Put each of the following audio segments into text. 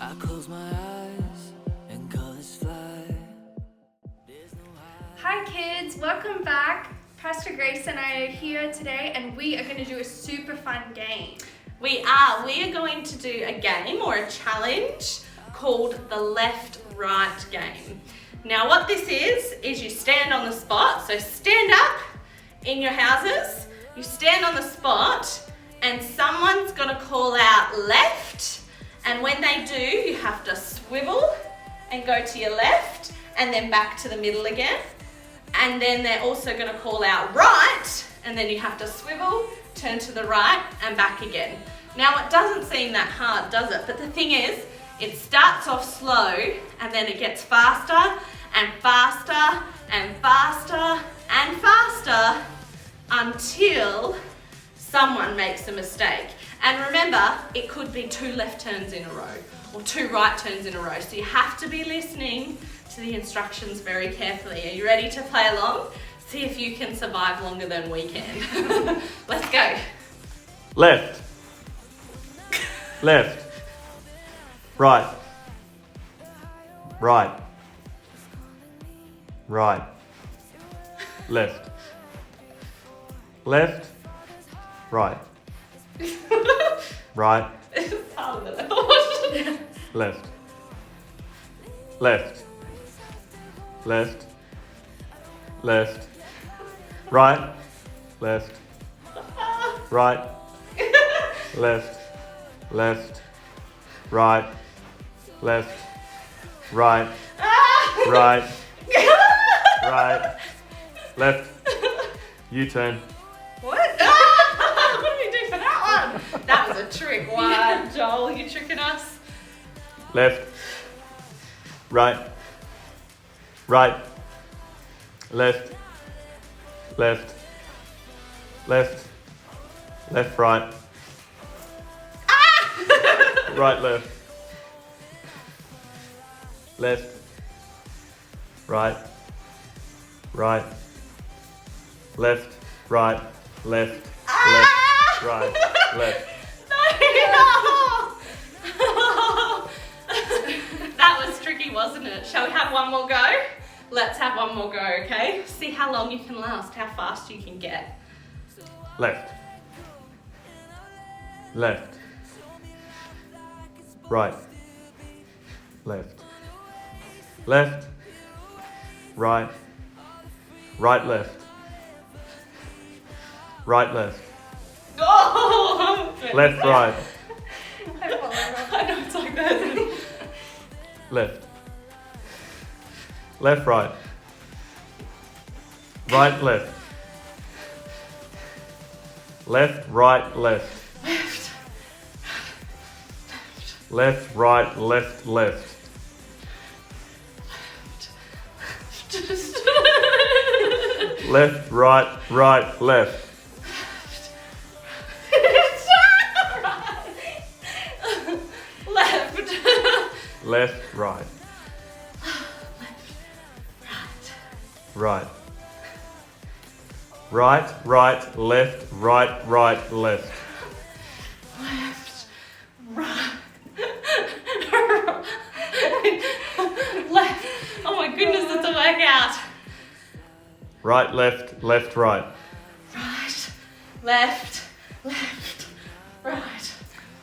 I close my eyes and colors fly. Hi kids, welcome back. Pastor Grace and I are here today and we are going to do a super fun game. We are going to do a game or a challenge called the left-right game. Now what this is you stand on the spot, so stand up in your houses, you stand on the spot and someone's going to call out left, and when they do you have to swivel and go to your left and then back to the middle again, and then they're also going to call out right and then you have to swivel, turn to the right and back again. Now it doesn't seem that hard, does it? But the thing is, it starts off slow and then it gets faster and faster and faster and faster until someone makes a mistake. And remember, it could be 2 left turns in a row or 2 right turns in a row. So you have to be listening to the instructions very carefully. Are you ready to play along? See if you can survive longer than we can. Let's go. Left. Left. Right. Right. Right. Left. Left. Right. Right. It's harder than I thought. Left. Left. Left. Left. Right. Left. Right. Left. Left. Right. Left. Right. Right. Right. Left. U-turn. What? What did we do for that one? That was a trick one. Joel, you tricking us? Left. Right. Right. Left. Left. Left. Left, right. Right, left. Left. Right. Right. Left. Right. Left. Left. Right. Left. No! That was tricky, wasn't it? Shall we have one more go? Let's have one more go, okay? See how long you can last, how fast you can get. Left. Left. Right. Left. Left. Right. Right, left. Right, left. Oh! Left, right. I know it's like that. Left. Left, right. Right, left. Left, right, left. Left, right, left, left. Left, right, right, left. Left. Left, right. Right. Right, right, left, right, right, left. Left. Right. Left. Oh my goodness, it's a workout. Right, left, left, right. Right. Left. Left. Right.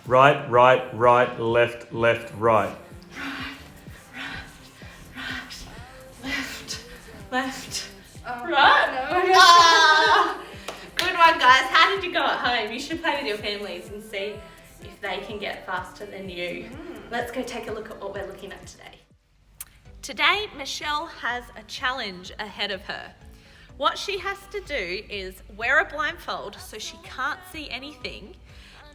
Right, right, right, left, left, right. Left. Oh, Right. no. Ah! Good one, guys. How did you go at home? You should play with your families and see if they can get faster than you. Let's go take a look at what we're looking at today. Today, Michelle has a challenge ahead of her. What she has to do is wear a blindfold so she can't see anything,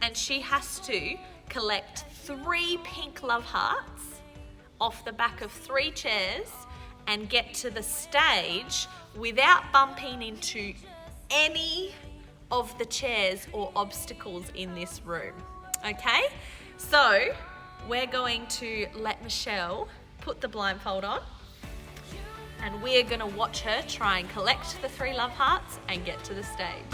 and she has to collect 3 pink love hearts off the back of 3 chairs and get to the stage without bumping into any of the chairs or obstacles in this room. Okay? So we're going to let Michelle put the blindfold on, and we're going to watch her try and collect the 3 love hearts and get to the stage.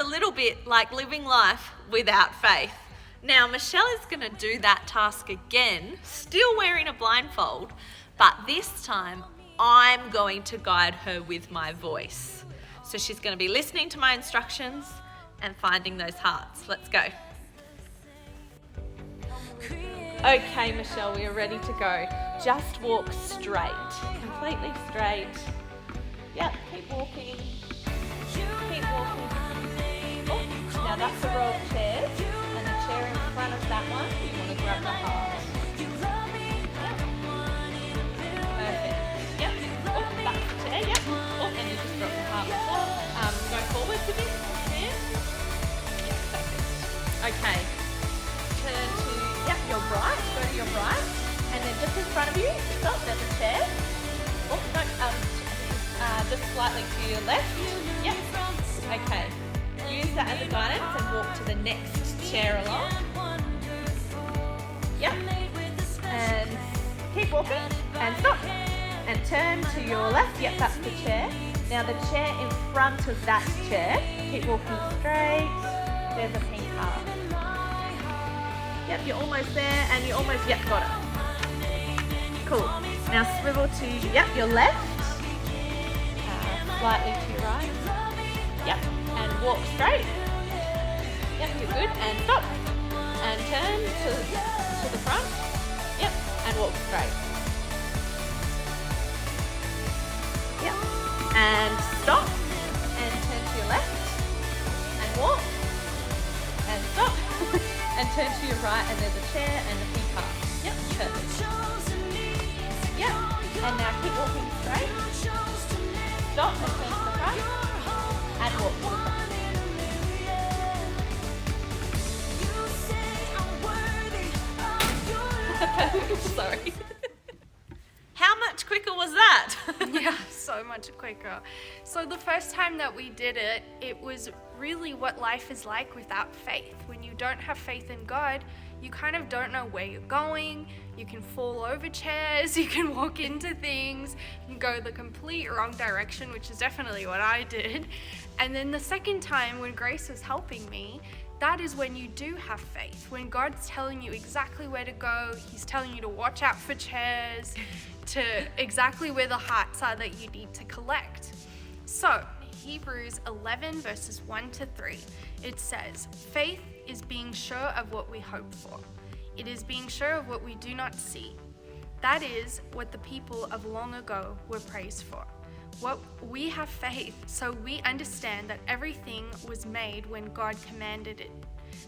a little bit like living life without faith. Now, Michelle is going to do that task again, still wearing a blindfold, but this time I'm going to guide her with my voice. So she's going to be listening to my instructions and finding those hearts. Let's go. Okay, Michelle, we are ready to go. Just walk straight, completely straight. Yep, keep walking. Keep walking. Oh, now that's a row of chairs, and the chair in front of that one, you want to grab the heart. Perfect. Yep. Oh, that's the chair. Yep. Oh, and you just drop the heart before. Go forward with it. Hand. Yep, perfect. Okay. Turn to your right. Go to your right, and then just in front of you, stop. There's a chair. Oh, no. Just slightly to your left. Yep. Okay. Use that as a guidance and walk to the next chair along. Yep. And keep walking and stop. And turn to your left. Yep, that's the chair. Now the chair in front of that chair. Keep walking straight. There's a pink heart. Yep, you're almost there and you almost, yep, got it. Cool. Now swivel to, your left. Slightly to your right. Yep, and walk straight. Yep, you're good. And stop. And turn to the front. Yep, and walk straight. Yep, and stop. And turn to your left. And walk. And stop. And turn to your right, and there's a chair and a pink heart. Yep, perfect. Yep, and now keep walking straight. Stop and turn to the front, and walk to the front. Sorry. How much quicker was that? Yeah, so much quicker. So the first time that we did it, it was really what life is like without faith. When you don't have faith in God, you kind of don't know where you're going. You can fall over chairs, you can walk into things, you can go the complete wrong direction, which is definitely what I did. And then the second time when Grace was helping me, that is when you do have faith. When God's telling you exactly where to go, He's telling you to watch out for chairs, to exactly where the hearts are that you need to collect. So, Hebrews 11 verses 1 to 3, it says, "Faith is being sure of what we hope for. It is being sure of what we do not see. That is what the people of long ago were praised for. We have faith, so we understand that everything was made when God commanded it.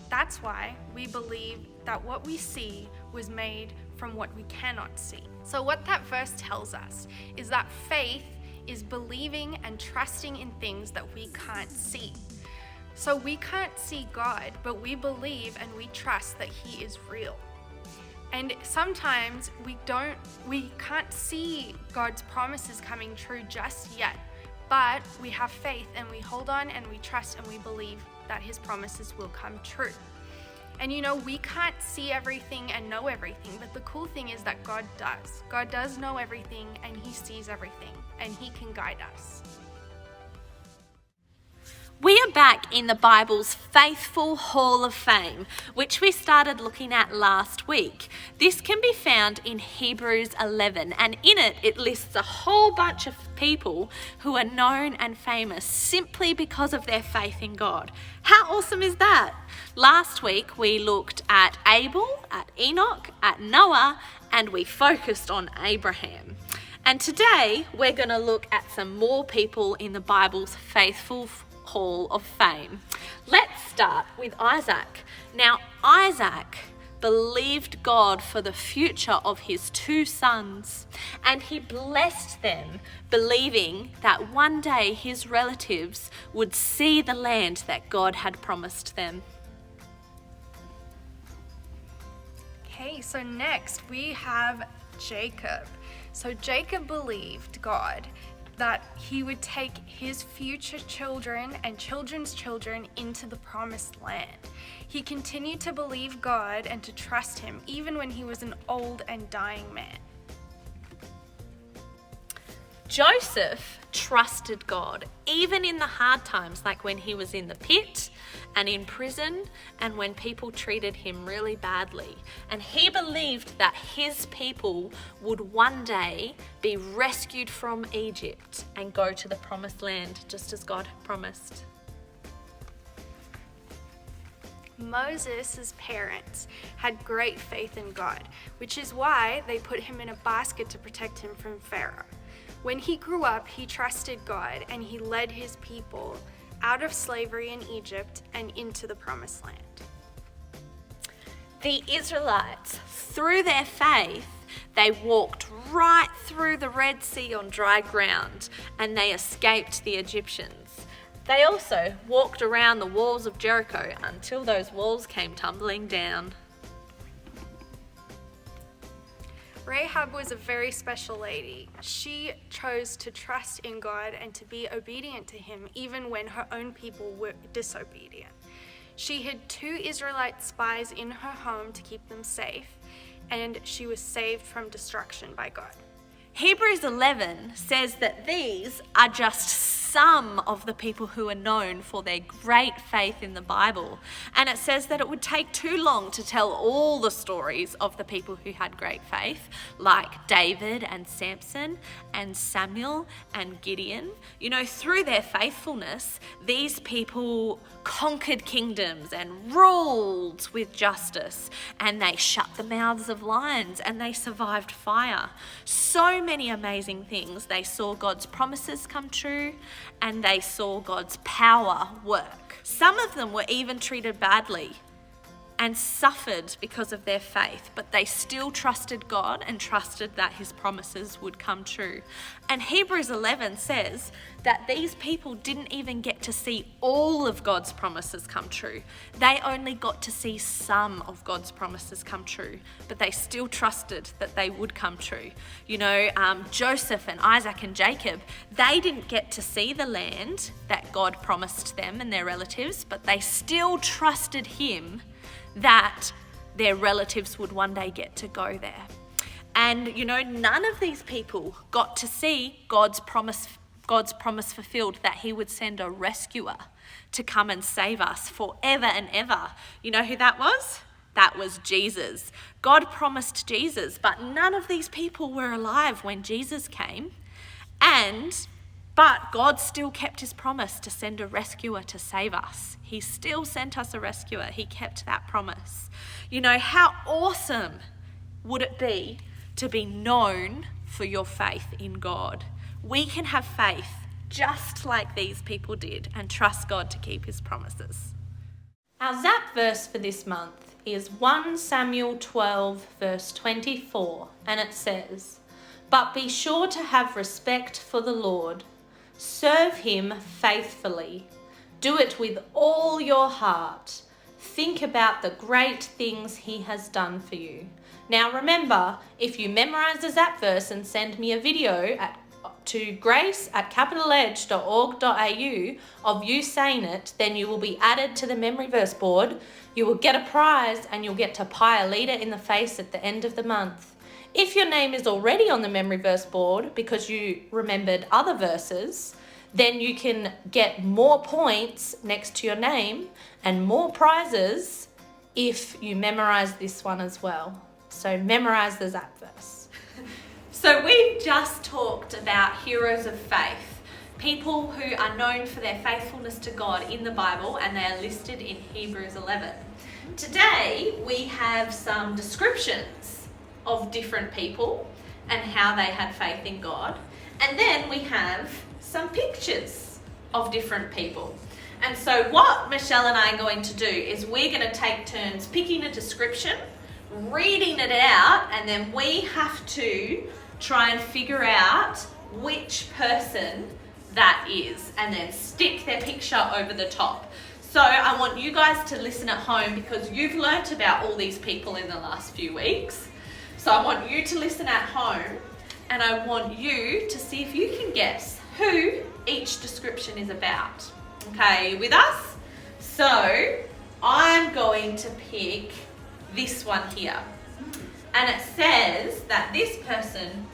That's why we believe that what we see was made from what we cannot see." So what that verse tells us is that faith is believing and trusting in things that we can't see. So we can't see God, but we believe and we trust that He is real. And sometimes we can't see God's promises coming true just yet, but we have faith and we hold on and we trust and we believe that His promises will come true. And we can't see everything and know everything, but the cool thing is that God does. God does know everything and He sees everything and He can guide us. We are back in the Bible's faithful Hall of Fame, which we started looking at last week. This can be found in Hebrews 11, and in it, it lists a whole bunch of people who are known and famous simply because of their faith in God. How awesome is that? Last week, we looked at Abel, at Enoch, at Noah, and we focused on Abraham. And today, we're going to look at some more people in the Bible's faithful Hall of Fame. Let's start with Isaac. Now, Isaac believed God for the future of his 2 sons, and he blessed them, believing that one day his relatives would see the land that God had promised them. Okay, so next we have Jacob. So Jacob believed God that He would take his future children and children's children into the promised land. He continued to believe God and to trust Him even when he was an old and dying man. Joseph trusted God, even in the hard times, like when he was in the pit and in prison and when people treated him really badly. And he believed that his people would one day be rescued from Egypt and go to the promised land, just as God had promised. Moses' parents had great faith in God, which is why they put him in a basket to protect him from Pharaoh. When he grew up, he trusted God and he led his people out of slavery in Egypt and into the promised land. The Israelites, through their faith, they walked right through the Red Sea on dry ground and they escaped the Egyptians. They also walked around the walls of Jericho until those walls came tumbling down. Rahab was a very special lady. She chose to trust in God and to be obedient to him even when her own people were disobedient. She hid 2 Israelite spies in her home to keep them safe, and she was saved from destruction by God. Hebrews 11 says that these are just some of the people who are known for their great faith in the Bible. And it says that it would take too long to tell all the stories of the people who had great faith, like David and Samson and Samuel and Gideon. You know, through their faithfulness, these people conquered kingdoms and ruled with justice, and they shut the mouths of lions and they survived fire. So many amazing things. They saw God's promises come true and they saw God's power work. Some of them were even treated badly and suffered because of their faith, but they still trusted God and trusted that his promises would come true. And Hebrews 11 says that these people didn't even get to see all of God's promises come true. They only got to see some of God's promises come true, but they still trusted that they would come true. You know, Joseph and Isaac and Jacob, they didn't get to see the land that God promised them and their relatives, but they still trusted him that their relatives would one day get to go there. And you know, none of these people got to see God's promise fulfilled, that he would send a rescuer to come and save us forever and ever. You know who that was? That was Jesus. God promised Jesus, but none of these people were alive when Jesus came. But God still kept his promise to send a rescuer to save us. He still sent us a rescuer. He kept that promise. You know, how awesome would it be to be known for your faith in God? We can have faith just like these people did and trust God to keep his promises. Our Zap verse for this month is 1 Samuel 12 verse 24, and it says, "But be sure to have respect for the Lord. Serve him faithfully. Do it with all your heart. Think about the great things he has done for you." Now remember, if you memorize the Zap verse and send me a video to grace@capitaledge.org.au of you saying it, then you will be added to the memory verse board. You will get a prize and you'll get to pie a leader in the face at the end of the month. If your name is already on the memory verse board because you remembered other verses, then you can get more points next to your name and more prizes if you memorize this one as well. So memorize the Zap verse. So we've just talked about heroes of faith, people who are known for their faithfulness to God in the Bible, and they are listed in Hebrews 11. Today we have some descriptions of different people and how they had faith in God. And then we have some pictures of different people. And so what Michelle and I are going to do is we're going to take turns picking a description, reading it out, and then we have to try and figure out which person that is and then stick their picture over the top. So I want you guys to listen at home because you've learnt about all these people in the last few weeks. So I want you to listen at home and I want you to see if you can guess who each description is about. Okay, you with us? So I'm going to pick this one here. And it says that this person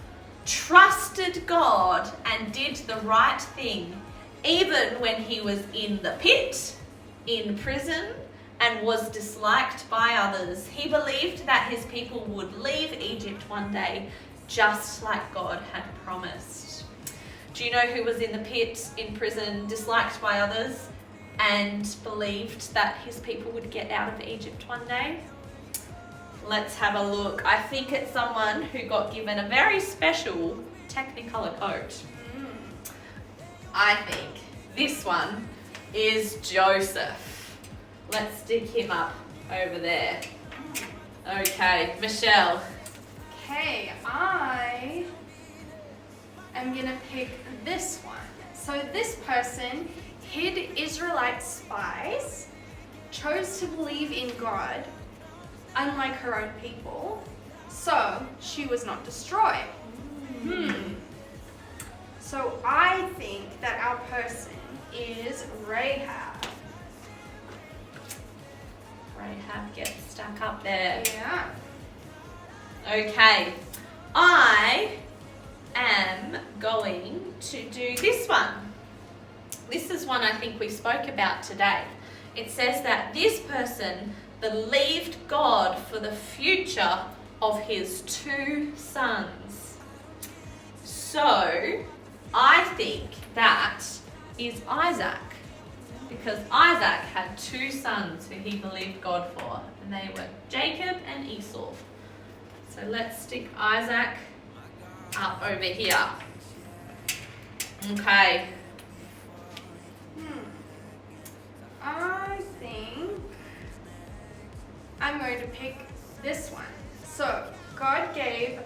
trusted God and did the right thing, even when he was in the pit, in prison, and was disliked by others. He believed that his people would leave Egypt one day, just like God had promised. Do you know who was in the pit, in prison, disliked by others, and believed that his people would get out of Egypt one day? Let's have a look. I think it's someone who got given a very special Technicolor coat. I think this one is Joseph. Let's stick him up over there. Okay, Michelle. Okay, I am gonna pick this one. So this person hid Israelite spies, chose to believe in God, unlike her own people, so she was not destroyed. So I think that our person is Rahab. Rahab gets stuck up there. Yeah. Okay, I am going to do this one. This is one I think we spoke about today. It says that this person believed God for the future of his 2 sons. So, I think that is Isaac, because Isaac had 2 sons who he believed God for, and they were Jacob and Esau. So let's stick Isaac up over here. Okay. I think I'm going to pick this one. So God gave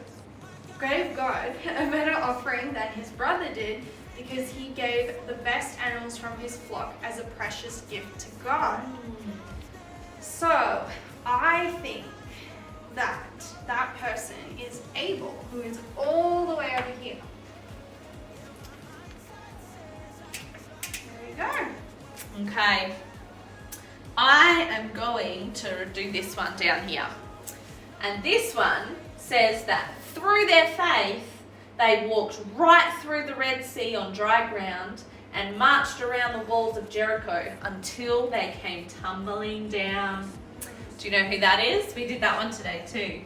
God a better offering than his brother did, because he gave the best animals from his flock as a precious gift to God. So I think that that person is Abel, who is all the way over here. There we go. Okay. I am going to do this one down here. And this one says that through their faith, they walked right through the Red Sea on dry ground and marched around the walls of Jericho until they came tumbling down. Do you know who that is? We did that one today too.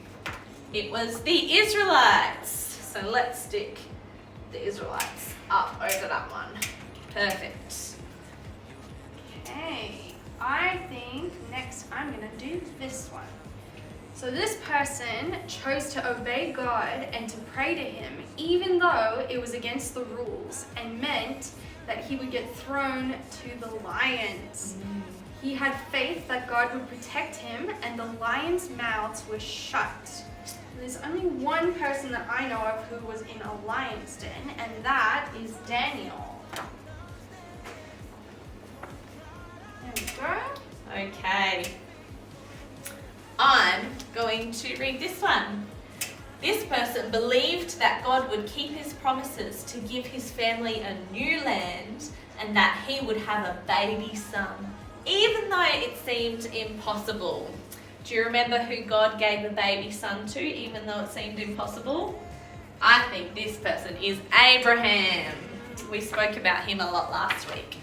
It was the Israelites. So let's stick the Israelites up over that one. Perfect. Okay, I think next I'm going to do this one. So this person chose to obey God and to pray to him, even though it was against the rules and meant that he would get thrown to the lions. He had faith that God would protect him, and the lions' mouths were shut. There's only one person that I know of who was in a lion's den, and that is Daniel. There we go. Okay. I'm going to read this one. This person believed that God would keep his promises to give his family a new land and that he would have a baby son, even though it seemed impossible. Do you remember who God gave a baby son to, even though it seemed impossible? I think this person is Abraham. We spoke about him a lot last week.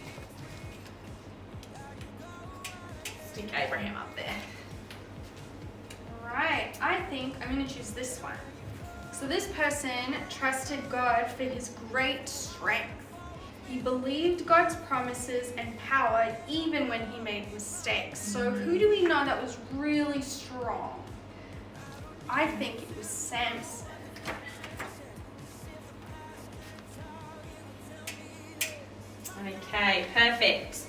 Stick Abraham up there. Right, I think I'm going to choose this one. So this person trusted God for his great strength. He believed God's promises and power even when he made mistakes. So who do we know that was really strong? I think it was Samson. Okay, perfect.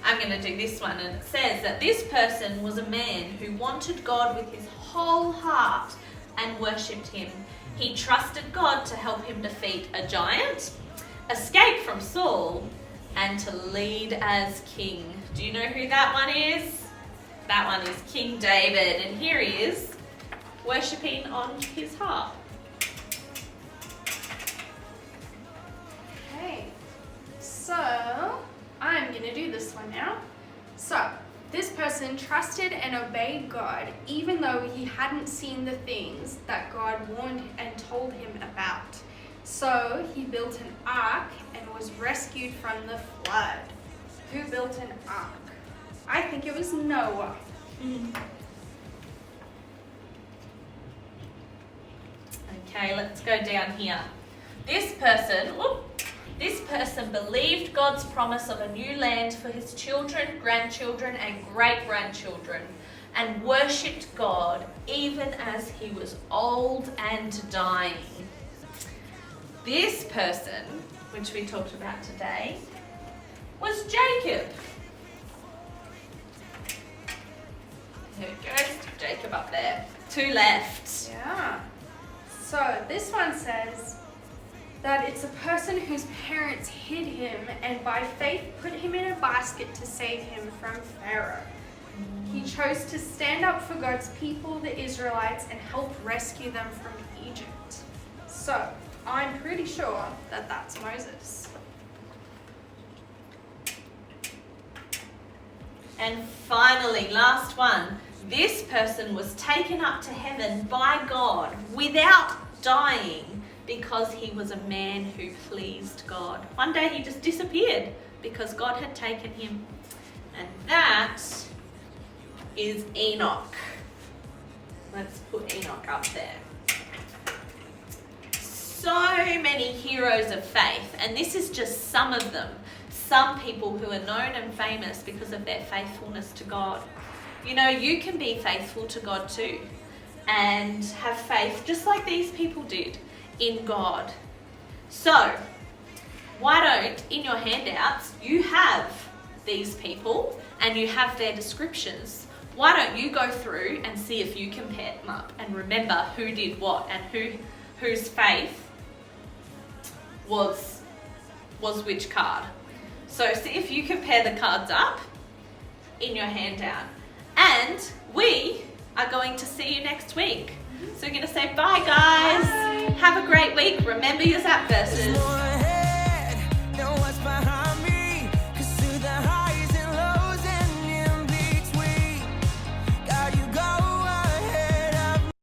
I'm going to do this one, and it says that this person was a man who wanted God with his whole heart and worshipped him. He trusted God to help him defeat a giant, escape from Saul, and to lead as king. Do you know who that one is? That one is King David, and here he is worshipping on his harp. Okay, so I'm going to do this one now. So, this person trusted and obeyed God even though he hadn't seen the things that God warned and told him about. So he built an ark and was rescued from the flood. Who built an ark? I think it was Noah. Okay, let's go down here. This person believed God's promise of a new land for his children, grandchildren, and great-grandchildren, and worshipped God even as he was old and dying. This person, which we talked about today, was Jacob. There we go, Jacob up there. 2 left. Yeah. So this one says that it's a person whose parents hid him and by faith put him in a basket to save him from Pharaoh. He chose to stand up for God's people, the Israelites, and help rescue them from Egypt. So I'm pretty sure that that's Moses. And finally, last one. This person was taken up to heaven by God without dying because he was a man who pleased God. One day he just disappeared because God had taken him. And that is Enoch. Let's put Enoch up there. So many heroes of faith, and this is just some of them. Some people who are known and famous because of their faithfulness to God. You know, you can be faithful to God too and have faith just like these people did in God. So, why don't, in your handouts, you have these people and you have their descriptions. Why don't you go through and see if you can pair them up and remember who did what and whose faith was which card. So see if you can pair the cards up in your handout. And we are going to see you next week. So we're going to say bye, guys. Bye. Have a great week. Remember your Zap verses.